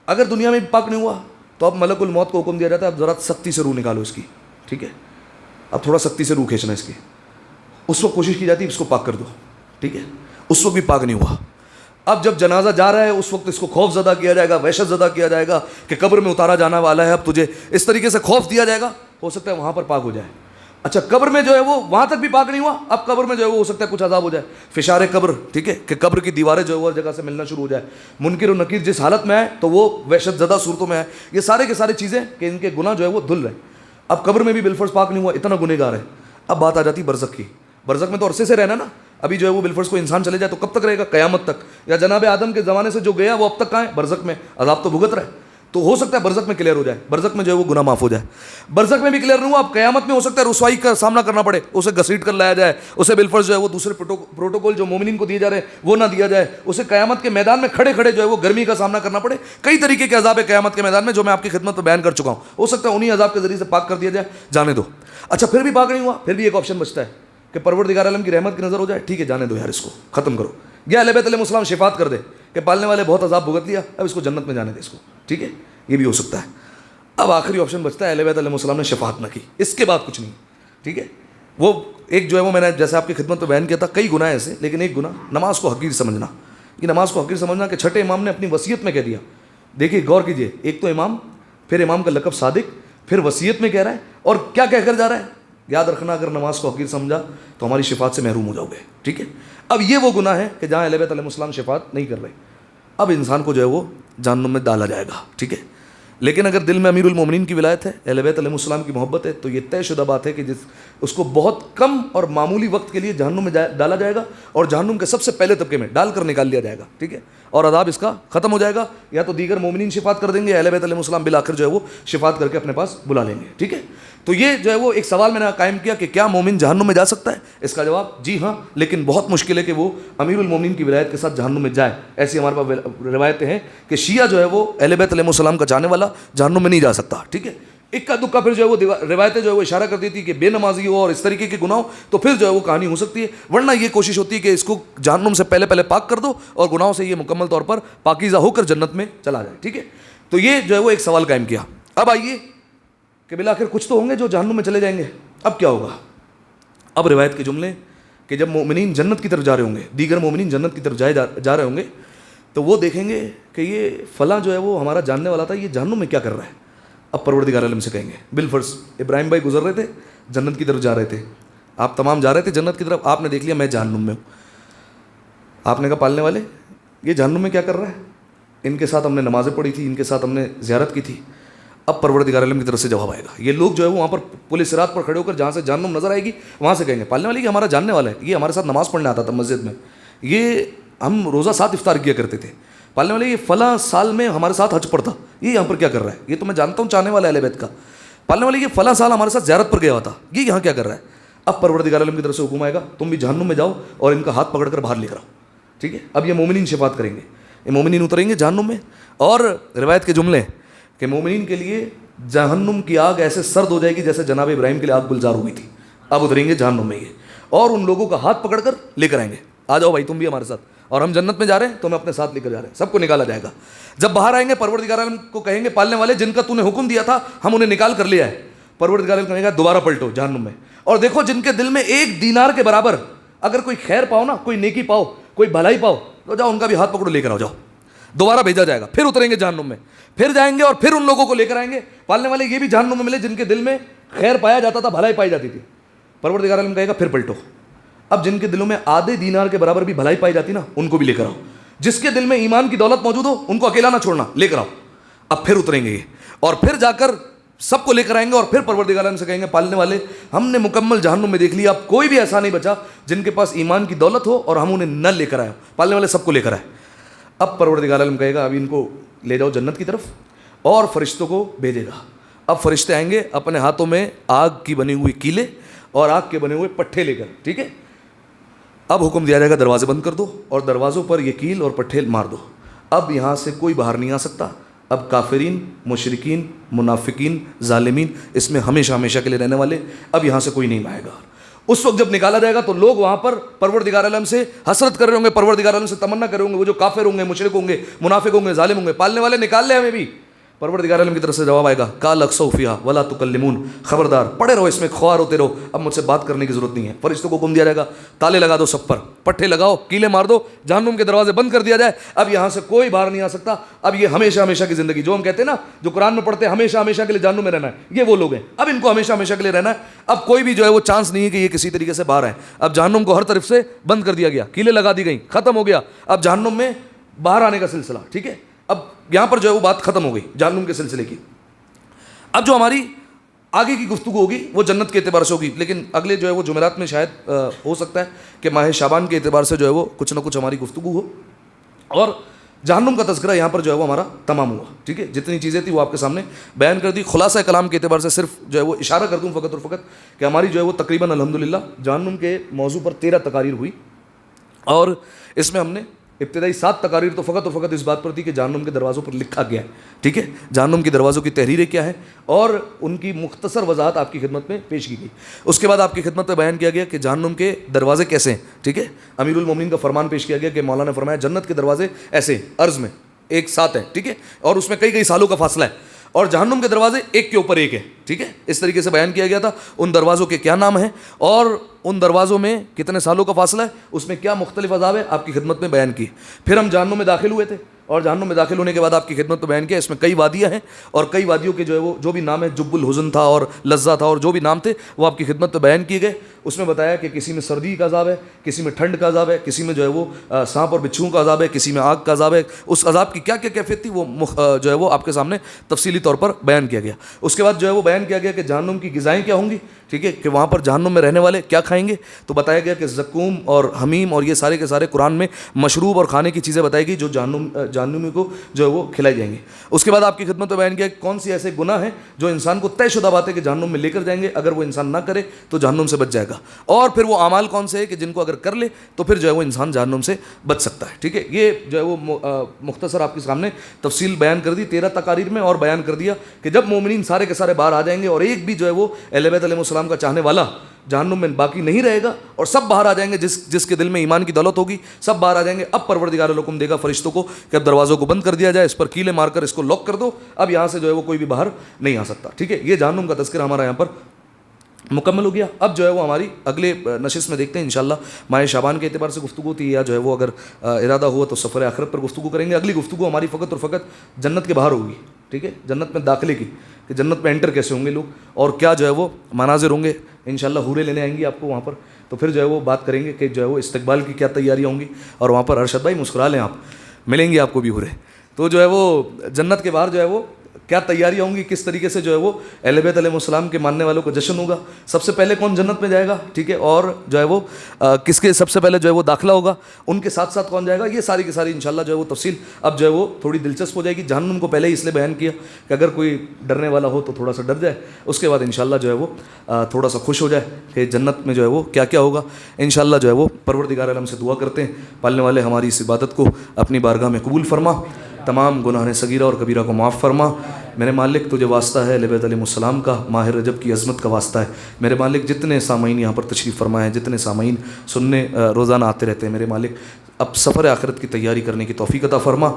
اگر دنیا میں پاک نہیں ہوا تو اب ملک الموت کو حکم دیا جاتا ہے اب ذرا سختی سے روح نکالو اس کی. ٹھیک ہے، اب تھوڑا سختی سے روح کھینچنا اس کی. اس وقت کوشش کی جاتی ہے اس کو پاک کر دو. ٹھیک ہے، اس وقت بھی پاک نہیں ہوا. اب جب جنازہ جا رہا ہے اس وقت اس کو خوف زدہ کیا جائے گا، وحشت زدہ کیا جائے گا کہ قبر میں اتارا جانا والا ہے، اب تجھے اس طریقے سے خوف دیا جائے گا، ہو سکتا ہے وہاں پر پاک ہو جائے. اچھا قبر میں جو ہے وہ وہاں تک بھی پاک نہیں ہوا، اب قبر میں جو ہے وہ ہو سکتا ہے کچھ عذاب ہو جائے، فشار قبر. ٹھیک ہے، کہ قبر کی دیواریں جو ہے وہ جگہ سے ملنا شروع ہو جائے، منکر و نکیر جس حالت میں ہے تو وہ وحشت زدہ صورتوں میں ہے. یہ سارے کے سارے چیزیں کہ ان کے گناہ جو ہے وہ دھل رہے. اب قبر میں بھی بالفرض پاک نہیں ہوا، اتنا گنہگار ہے. اب بات آ جاتی برزخ کی. برزخ میں تو عرصے سے رہنا نا، ابھی جو ہے وہ بالفرض کو انسان چلے جائے تو کب تک رہے گا؟ قیامت تک. یا جناب آدم کے زمانے سے جو گیا وہ اب تک کہاں ہے؟ برزخ میں، عذاب تو بھگت رہا ہے. تو ہو سکتا ہے برزخ میں کلیئر ہو جائے، برزخ میں جو ہے وہ گناہ معاف ہو جائے. برزخ میں بھی کلیئر نہیں ہوا، اب قیامت میں ہو سکتا ہے رسوائی کا سامنا کرنا پڑے، اسے گھسیٹ کر لایا جائے، اسے بالفرض جو ہے وہ دوسرے پروٹوکول جو مومنین کو دیے جا رہے ہیں وہ نہ دیا جائے، اسے قیامت کے میدان میں کھڑے کھڑے جو ہے وہ گرمی کا سامنا کرنا پڑے. کئی طریقے کے عذاب ہے قیامت کے میدان میں جو میں آپ کی خدمت میں بیان کر چکا ہوں. ہو سکتا ہے انہی عذاب کے ذریعے سے پاک کر دیا جائے، جانے دو. اچھا پھر بھی پاک نہیں ہوا، پھر بھی ایک آپشن بچتا ہے کہ پروردگار عالم کی رحمت کی نظر ہو جائے، ٹھیک ہے جانے دو یار، اس کو ختم کرو. یا اہل بیت علیہ السلام شفاعت کر دے کہ پالنے والے بہت عذاب بھگت لیا، اب اس کو جنت میں جانے دے اس کو، ٹھیک ہے، یہ بھی ہو سکتا ہے۔ اب آخری آپشن بچتا ہے اہل بیت علیہ السلام نے شفاعت نہ کی، اس کے بعد کچھ نہیں، ٹھیک ہے۔ وہ ایک جو ہے وہ میں نے جیسے آپ کی خدمت میں بیان کیا تھا، کئی گناہ ایسے، لیکن ایک گناہ نماز کو حقیر سمجھنا، یہ نماز کو حقیر سمجھنا کہ چھٹے امام نے اپنی وصیت میں کہہ دیا۔ دیکھیے غور کیجئے، ایک تو امام، پھر امام کا لقب صادق، پھر وصیت میں کہہ رہا ہے، اور کیا کہہ کر جا رہا ہے؟ یاد رکھنا اگر نماز کو حقیر سمجھا تو ہماری شفاعت سے محروم ہو جاؤ گے، ٹھیک ہے۔ اب یہ وہ گناہ ہے کہ جہاں اہل بیت علیہ السلام شفاعت نہیں کر رہے، اب انسان کو جو ہے وہ جہنم میں ڈالا جائے گا، ٹھیک ہے۔ لیکن اگر دل میں امیر المومنین کی ولایت ہے، اہل بیت علیہ السلام کی محبت ہے، تو یہ طے شدہ بات ہے کہ اس کو بہت کم اور معمولی وقت کے لیے جہنم میں ڈالا جائے گا، اور جہنم کے سب سے پہلے طبقے میں ڈال کر نکال لیا جائے گا، ٹھیک ہے، اور عذاب اس کا ختم ہو جائے گا۔ یا تو دیگر مومنین شفاعت کر دیں گے، اہل بیت علیہ السلام بالآخر جو ہے وہ شفاعت کر کے اپنے پاس بلا لیں گے، ٹھیک ہے۔ تو یہ جو ہے وہ ایک سوال میں نے قائم کیا کہ کیا مومن جہنم میں جا سکتا ہے؟ اس کا جواب جی ہاں، لیکن بہت مشکل ہے کہ وہ امیر المومنین کی ولایت کے ساتھ جہنم میں جائے۔ ایسی ہمارے پاس روایتیں ہیں کہ شیعہ جو ہے وہ اہل بیت علیہ السلام کا چاہنے والا جہنم میں نہیں جا سکتا، ٹھیک ہے۔ اکا دکا پھر جو ہے وہ روایتیں جو ہے وہ اشارہ کر دیتی کہ بے نمازی ہو اور اس طریقے کے گناہ ہو تو پھر جو ہے وہ کہانی ہو سکتی ہے، ورنہ یہ کوشش ہوتی ہے کہ اس کو جہنم سے پہلے پاک کر دو اور گناہوں سے یہ مکمل طور پر پاکیزہ ہو کر جنت میں چلا جائے، ٹھیک ہے۔ تو یہ جو ہے وہ ایک سوال قائم کیا۔ اب آئیے کہ بالآخر کچھ تو ہوں گے جو جہنم میں چلے جائیں گے، اب کیا ہوگا؟ اب روایت کے جملے کہ جب مومنین جنت کی طرف جا رہے ہوں گے، دیگر مومنین جنت کی طرف جا رہے ہوں گے، تو وہ دیکھیں گے کہ یہ فلاں جو ہے وہ ہمارا جاننے والا تھا، یہ جہنم میں کیا کر رہا ہے۔ اب پروردگار عالم سے کہیں گے، بالفرض ابراہیم بھائی گزر رہے تھے، جنت کی طرف جا رہے تھے، آپ تمام جا رہے تھے جنت کی طرف، آپ نے دیکھ لیا میں جہنم میں ہوں۔ آپ نے کہا پالنے والے یہ جہنم میں کیا کر رہا ہے؟ ان کے ساتھ ہم نے نمازیں پڑھی تھی، ان کے ساتھ ہم نے زیارت کی تھی۔ اب پروردگار عالم کی طرف سے جواب آئے گا، یہ لوگ جو ہے وہ وہاں پر پولیس صراط پر کھڑے ہو کر جہاں سے جہنم نظر آئے گی وہاں سے کہیں گے پالنے والے یہ ہمارا جاننے والا ہے، یہ ہمارے ساتھ نماز پڑھنے آتا تھا مسجد میں، یہ ہم روزہ ساتھ افطار کیا کرتے تھے، پالنے والے یہ فلاں سال میں ہمارے ساتھ حج پڑھتا، یہ یہاں پر کیا کر رہا ہے؟ یہ تو میں جانتا ہوں چاہنے والا اہل بیت کا۔ پالنے والے یہ فلاں سال ہمارے ساتھ زیارت پر گیا ہوا تھا، یہ یہاں کیا کر رہا ہے؟ اب پروردگار عالم کی طرف سے حکم آئے گا تم بھی جہنم میں جاؤ اور ان کا ہاتھ پکڑ کر باہر لے کر آؤ، ٹھیک ہے۔ اب یہ مومنین شفاعت کریں گے، یہ مومنین اتریں گے جہنم میں، اور روایت کے جملے کہ مومنین کے لیے جہنم کی آگ ایسے سرد ہو جائے گی جیسے جناب ابراہیم کے لیے آگ گلزار ہوئی تھی، اب اتریں گے جہنم میں یہ، اور ان لوگوں کا ہاتھ پکڑ کر لے کر آئیں گے، آ جاؤ بھائی تم بھی ہمارے ساتھ، اور ہم جنت میں جا رہے ہیں تو ہم اپنے ساتھ لے کر جا رہے ہیں، سب کو نکالا جائے گا۔ جب باہر آئیں گے پروردگار عالم کو کہیں گے پالنے والے جن کا تو نے حکم دیا تھا ہم انہیں نکال کر لیا ہے، پروردگار عالم کہیں گا دوبارہ پلٹو جہنم میں، اور دیکھو جن کے دل میں ایک دینار کے برابر اگر کوئی خیر پاؤ نا، کوئی نیکی پاؤ، کوئی بھلائی پاؤ، تو جاؤ ان کا بھی ہاتھ پکڑو لے کر آؤ، جاؤ، دوبارہ بھیجا جائے گا، پھر اتریں گے جہنم میں، پھر جائیں گے اور پھر ان لوگوں کو لے کر آئیں گے، پالنے والے یہ بھی جہنم میں ملے جن کے دل میں خیر پایا جاتا تھا، بھلائی پائی جاتی تھی، پروردگار عالم کہے گا پھر پلٹو، اب جن کے دلوں میں آدھے دینار کے برابر بھی بھلائی پائی جاتی نا ان کو بھی لے کر آؤ، جس کے دل میں ایمان کی دولت موجود ہو ان کو اکیلا نہ چھوڑنا، لے کر آؤ، اب پھر اتریں گے یہ، اور پھر جا کر سب کو لے کر آئیں گے، اور پھر پروردگار عالم سے کہیں گے پالنے والے ہم نے مکمل جہنم میں دیکھ لیا، اب کوئی بھی ایسا نہیں بچا جن کے پاس ایمان کی دولت ہو اور ہم انہیں نہ لے کر آئے، پالنے والے سب کو لے کر آئے۔ اب پروردگار عالم کہے گا اب ان کو لے جاؤ جنت کی طرف، اور فرشتوں کو بھیجے گا، اب فرشتے آئیں گے اپنے ہاتھوں میں آگ کی بنی ہوئی کیلے اور آگ کے بنے ہوئے پٹھے لے کر، ٹھیک ہے۔ اب حکم دیا جائے گا دروازے بند کر دو اور دروازوں پر یہ کیل اور پٹھے مار دو، اب یہاں سے کوئی باہر نہیں آ سکتا، اب کافرین، مشرکین، منافقین، ظالمین، اس میں ہمیشہ ہمیشہ کے لیے رہنے والے، اب یہاں سے کوئی نہیں آئے گا۔ اس وقت جب نکالا جائے گا تو لوگ وہاں پر پروردگار عالم سے حسرت کر رہے ہوں گے، پروردگار عالم سے تمنا کر رہے ہوں گے، وہ جو کافر ہوں گے، مشرک ہوں گے، منافق ہوں گے، ظالم ہوں گے، پالنے والے نکال لے ہمیں بھی، پروردگار عالم کی طرف سے جواب آئے گا قال اخسؤ فیہا ولا تکلمون، خبردار پڑے رہو اس میں، خوار ہوتے رہو، اب مجھ سے بات کرنے کی ضرورت نہیں ہے۔ فرشتوں کو حکم دیا جائے گا تالے لگا دو سب پر، پٹھے لگاؤ، کیلے مار دو، جہنم کے دروازے بند کر دیا جائے، اب یہاں سے کوئی باہر نہیں آ سکتا، اب یہ ہمیشہ ہمیشہ کی زندگی، جو ہم کہتے ہیں نا، جو قرآن میں پڑھتے ہیں ہمیشہ ہمیشہ کے لیے جہنم میں رہنا ہے، یہ وہ لوگ ہیں، اب ان کو ہمیشہ ہمیشہ کے لیے رہنا ہے، اب کوئی بھی جو ہے وہ چانس نہیں ہے کہ یہ کسی طریقے سے باہر آئے، اب جہنم کو ہر طرف سے بند کر دیا گیا، کیلے لگا دی گئیں، ختم ہو گیا، اب جہنم میں باہر آنے کا سلسلہ، ٹھیک ہے۔ اب یہاں پر جو ہے وہ بات ختم ہو گئی جہنم کے سلسلے کی۔ اب جو ہماری آگے کی گفتگو ہوگی وہ جنت کے اعتبار سے ہوگی، لیکن اگلے جو ہے وہ جمعرات میں شاید ہو سکتا ہے کہ ماہ شعبان کے اعتبار سے جو ہے وہ کچھ نہ کچھ ہماری گفتگو ہو، اور جہنم کا تذکرہ یہاں پر جو ہے وہ ہمارا تمام ہوا، ٹھیک ہے۔ جتنی چیزیں تھیں وہ آپ کے سامنے بیان کر دی، خلاصہ کلام کے اعتبار سے صرف جو ہے وہ اشارہ کر دوں فقط اور فقط کہ ہماری جو ہے وہ تقریباً الحمدللہ جہنم کے موضوع پر 13 تقاریر ہوئی، اور اس میں ہم نے ابتدائی 7 تقاریر تو فقط اور فقط اس بات پر تھی کہ جہنم کے دروازوں پر لکھا گیا ہے، ٹھیک ہے، جہنم کے دروازوں کی تحریریں کیا ہیں اور ان کی مختصر وضاحت آپ کی خدمت میں پیش کی گئی۔ اس کے بعد آپ کی خدمت میں بیان کیا گیا کہ جہنم کے دروازے کیسے ہیں، ٹھیک ہے، امیر المومنین کا فرمان پیش کیا گیا کہ مولا نے فرمایا جنت کے دروازے ایسے عرض میں ایک ساتھ ہیں، ٹھیک ہے، اور اس میں کئی سالوں کا فاصلہ ہے، اور جہنم کے دروازے ایک کے اوپر ایک ہے، ٹھیک ہے، اس طریقے سے بیان کیا گیا تھا ان دروازوں کے کیا نام ہیں اور ان دروازوں میں کتنے سالوں کا فاصلہ ہے، اس میں کیا مختلف عذاب ہے، آپ کی خدمت میں بیان کی۔ پھر ہم جہنم میں داخل ہوئے تھے اور جہنم میں داخل ہونے کے بعد آپ کی خدمت میں بیان کیا اس میں کئی وادیاں ہیں اور کئی وادیوں کے جو ہے وہ جو بھی نام ہے، جب الحزن تھا اور لظہ تھا اور جو بھی نام تھے وہ آپ کی خدمت میں بیان کیے گئے۔ اس میں بتایا کہ کسی میں سردی کا عذاب ہے، کسی میں ٹھنڈ کا عذاب ہے، کسی میں جو ہے وہ سانپ اور بچھوؤں کا عذاب ہے، کسی میں آگ کا عذاب ہے، اس عذاب کی کیا کیا کیفیت تھی وہ جو ہے وہ آپ کے سامنے تفصیلی طور پر بیان کیا گیا۔ اس کے بعد جو ہے وہ بیان کیا گیا کہ جہنم کی غذائیں کیا ہوں گی، ٹھیک ہے، کہ وہاں پر جہنم میں رہنے والے کیا کھائیں گے، تو بتایا گیا کہ زقوم اور حمیم اور یہ سارے کے سارے قرآن میں مشروب اور کھانے کی چیزیں بتائی گئی جو جہنمی کو جو ہے وہ کھلائی جائیں گی۔ اس کے بعد آپ کی خدمت میں بیان کیا کہ کون سی ایسے گناہ ہیں جو انسان کو طے شدہ بات ہے کہ جہنم میں لے کر جائیں گے، اگر وہ انسان نہ کرے تو جہنم سے بچ جائے گا، اور پھر وہ اعمال کون سے ہیں کہ جن کو اگر کر لے تو پھر جو ہے وہ انسان جہنم سے بچ سکتا ہے، ٹھیک ہے۔ یہ جو ہے وہ مختصر آپ کے سامنے تفصیل بیان کر دی 13 تقاریر میں، اور بیان کر دیا کہ جب مومنین سارے کے سارے باہر آ جائیں گے اور ایک بھی جو ہے وہ اہل بیت علیہ السلام کا چاہنے والا جہنم میں باقی نہیں رہے گا اور سب باہر آ جائیں گے، جس کے دل میں ایمان کی دولت ہوگی سب باہر آ جائیں گے، اب پروردگار الحکم دے گا فرشتوں کو کہ اب دروازوں کو بند کر دیا جائے، اس پر کیلیں مار کر اس کو لاک کر دو، اب یہاں سے جو ہے وہ کوئی بھی باہر نہیں آ سکتا، ٹھیک ہے۔ یہ جہنم کا تذکرہ ہمارا یہاں پر مکمل ہو گیا۔ اب جو ہے وہ ہماری اگلے نشست میں دیکھتے ہیں انشاءاللہ ماہ شعبان کے اعتبار سے گفتگو تھی، یا جو ہے وہ اگر ارادہ ہوا تو سفر آخرت پر گفتگو کریں گے۔ اگلی گفتگو ہماری فقط اور فقط جنت کے باہر ہوگی، ٹھیک ہے، جنت میں داخلے کی، کہ جنت میں انٹر کیسے ہوں گے لوگ اور کیا جو ہے وہ مناظر ہوں گے، انشاءاللہ حوریں لینے آئیں گی آپ کو وہاں پر، تو پھر جو ہے وہ بات کریں گے کہ جو ہے وہ استقبال کی کیا تیاریاں ہوں گی، اور وہاں پر ارشد بھائی مسکرا لیں، آپ ملیں گے آپ کو بھی حوریں، تو جو ہے وہ جنت کے باہر جو ہے وہ کیا تیاریاں ہوں گی، کس طریقے سے جو ہے وہ اہل بیت علیہ السلام کے ماننے والوں کو جشن ہوگا، سب سے پہلے کون جنت میں جائے گا، ٹھیک ہے، اور جو ہے وہ کس کے سب سے پہلے جو ہے وہ داخلہ ہوگا، ان کے ساتھ ساتھ کون جائے گا، یہ ساری کی ساری انشاءاللہ جو ہے وہ تفصیل اب جو ہے وہ تھوڑی دلچسپ ہو جائے گی۔ جہنم کو پہلے ہی اس لیے بیان کیا کہ اگر کوئی ڈرنے والا ہو تو تھوڑا سا ڈر جائے، اس کے بعد انشاءاللہ جو ہے وہ تھوڑا سا خوش ہو جائے کہ جنت میں جو ہے وہ کیا کیا ہوگا۔ انشاءاللہ جو ہے وہ پروردگار عالم سے دعا کرتے ہیں پالنے والے ہماری اس عبادت کو اپنی بارگاہ میں قبول فرما، تمام گناہ صغیرہ اور کبیرہ کو معاف فرما۔ میرے مالک تجھے واسطہ ہے اہل بیت علیہ السلام کا، ماہ رجب کی عظمت کا واسطہ ہے میرے مالک، جتنے سامعین یہاں پر تشریف فرمائے ہیں، جتنے سامعین سننے روزانہ آتے رہتے ہیں میرے مالک، اب سفر آخرت کی تیاری کرنے کی توفیق عطا فرما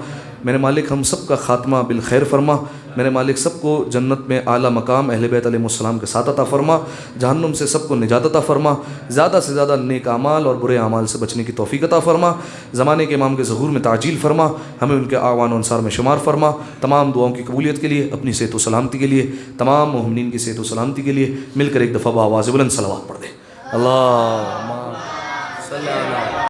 میرے مالک، ہم سب کا خاتمہ بالخیر فرما میرے مالک، سب کو جنت میں اعلیٰ مقام اہل بیت علیہ السلام کے ساتھ عطا فرما، جہنم سے سب کو نجات عطا فرما، زیادہ سے زیادہ نیک اعمال اور برے اعمال سے بچنے کی توفیق عطا فرما، زمانے کے امام کے ظہور میں تعجیل فرما، ہمیں ان کے اعوان و انصار میں شمار فرما، تمام دعاؤں کی قبولیت کے لیے، اپنی صحت و سلامتی کے لیے، تمام مومنین کی صحت و سلامتی کے لیے مل کر ایک دفعہ بآواز بلند صلوات پڑھ دیں۔ اللہ